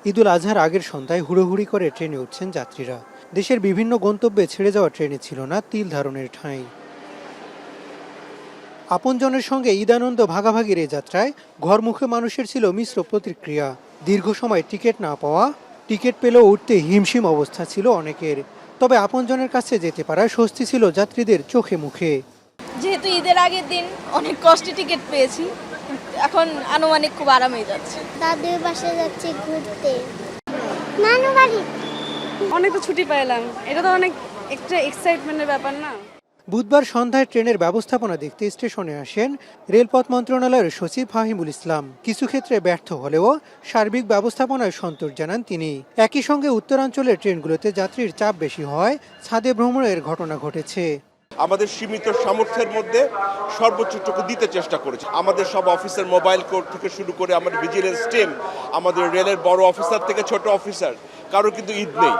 ঈদুল আজহার আগের সন্ধ্যায় হুড়োহুড়ি করে ট্রেনে উঠছেন যাত্রীরা। দেশের বিভিন্ন গন্তব্যে ছেড়ে যাওয়া ট্রেনে ছিল না তিল ধারণের ঠাঁই। আপনজনের সঙ্গে ঈদানন্দ ভাগাভাগির এ যাত্রায় ঘরমুখে মানুষের ছিল মিশ্র প্রতিক্রিয়া। দীর্ঘ সময় টিকিট না পাওয়া, টিকিট পেলেও উঠতে হিমশিম অবস্থা ছিল অনেকের। তবে আপনজনের কাছে যেতে পারায় স্বস্তি ছিল যাত্রীদের চোখে মুখে। যেহেতু ঈদের আগের দিন অনেক কষ্টে টিকিট পেয়েছি, এখন আনুমানিক খুব আরামেই যাচ্ছে। দাদুর বাসায় যাচ্ছি ঘুরতে, নানু বাড়ি। অনেক তো ছুটি পেলাম, এটা তো অনেক একটা এক্সাইটমেন্টের ব্যাপার না। বুধবার সন্ধ্যায় ট্রেনের ব্যবস্থাপনা দেখতে স্টেশনে আসেন রেলপথ মন্ত্রণালয়ের সচিব ফাহিমুল ইসলাম। কিছু ক্ষেত্রে ব্যর্থ হলেও সার্বিক ব্যবস্থাপনায় সন্তোষ জানান তিনি। একই সঙ্গে উত্তরাঞ্চলের ট্রেনগুলোতে যাত্রীর চাপ বেশি হওয়ায় ছাদে ভ্রমণের ঘটনা ঘটেছে। আমাদের সীমিত সামর্থ্যের মধ্যে সর্বোচ্চটুকু দিতে চেষ্টা করেছি। আমাদের সব অফিসার, মোবাইল কোর্ট থেকে শুরু করে আমাদের ভিজিলেন্স টিম, আমাদের রেলের বড় অফিসার থেকে ছোট অফিসার, কারো কিন্তু ঈদ নেই।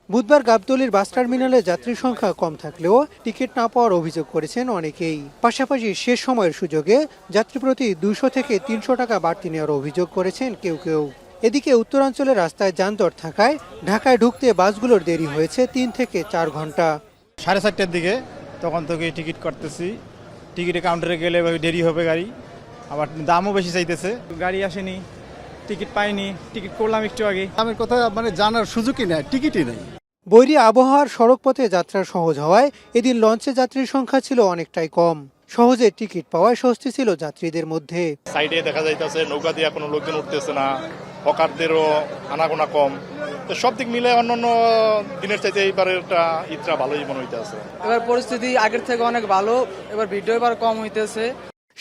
বুধবার গাবতলীর বাস টার্মিনালে যাত্রীর সংখ্যা কম থাকলেও টিকিট না পাওয়ার অভিযোগ করেছেন অনেকেই। পাশাপাশি শেষ সময়ের সুযোগে যাত্রী প্রতি 200 থেকে 300 টাকা বাড়তি নেওয়ার অভিযোগ করেছেন কেউ কেউ। এদিকে উত্তরাঞ্চলের রাস্তায় যানজট থাকায় ঢাকায় ঢুকতে বাসগুলোর দেরি হয়েছে 3 থেকে 4 ঘন্টা। 4:30টার দিকে তখন থেকে টিকিট করতেছি, টিকিটের কাউন্টারে গেলে দেরি হবে গাড়ি, আবার দামও বেশি চাইতেছে, গাড়ি আসেনি, টিকিট পাইনি, টিকিট করলাম একটু আগে। আমার কথা জানার সুযোগই নেই, টিকিটই নেই। বৈরী আবহাওয়ার সড়কপথে যাত্রা সহজ হওয়ায় এদিন লঞ্চে যাত্রীর সংখ্যা ছিল অনেকটাই কম। সহজে টিকিট পাওয়ায় স্বস্তি ছিল যাত্রীদের মধ্যে। সাইডে দেখা যাইতেছে নৌকা দিয়ে কোনো লোকজন উঠতেছে না, হকারদেরও আনাগোনা কম। তো সব দিক মিলে অন্যান্য দিনের চাইতে এইবারেরটা ঈদটা ভালোই মনে হইতেছে। এবার পরিস্থিতি আগের থেকে অনেক ভালো, এবার ভিড়ও এবার কম হইতেছে।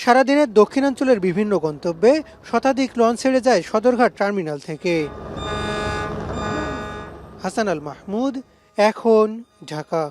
সারাদিনের দক্ষিণাঞ্চলের বিভিন্ন গন্তব্যে শতাধিক লঞ্চ ছেড়ে যায় সদরঘাট টার্মিনাল থেকে। হাসান আল মাহমুদ, এখন, ঢাকা।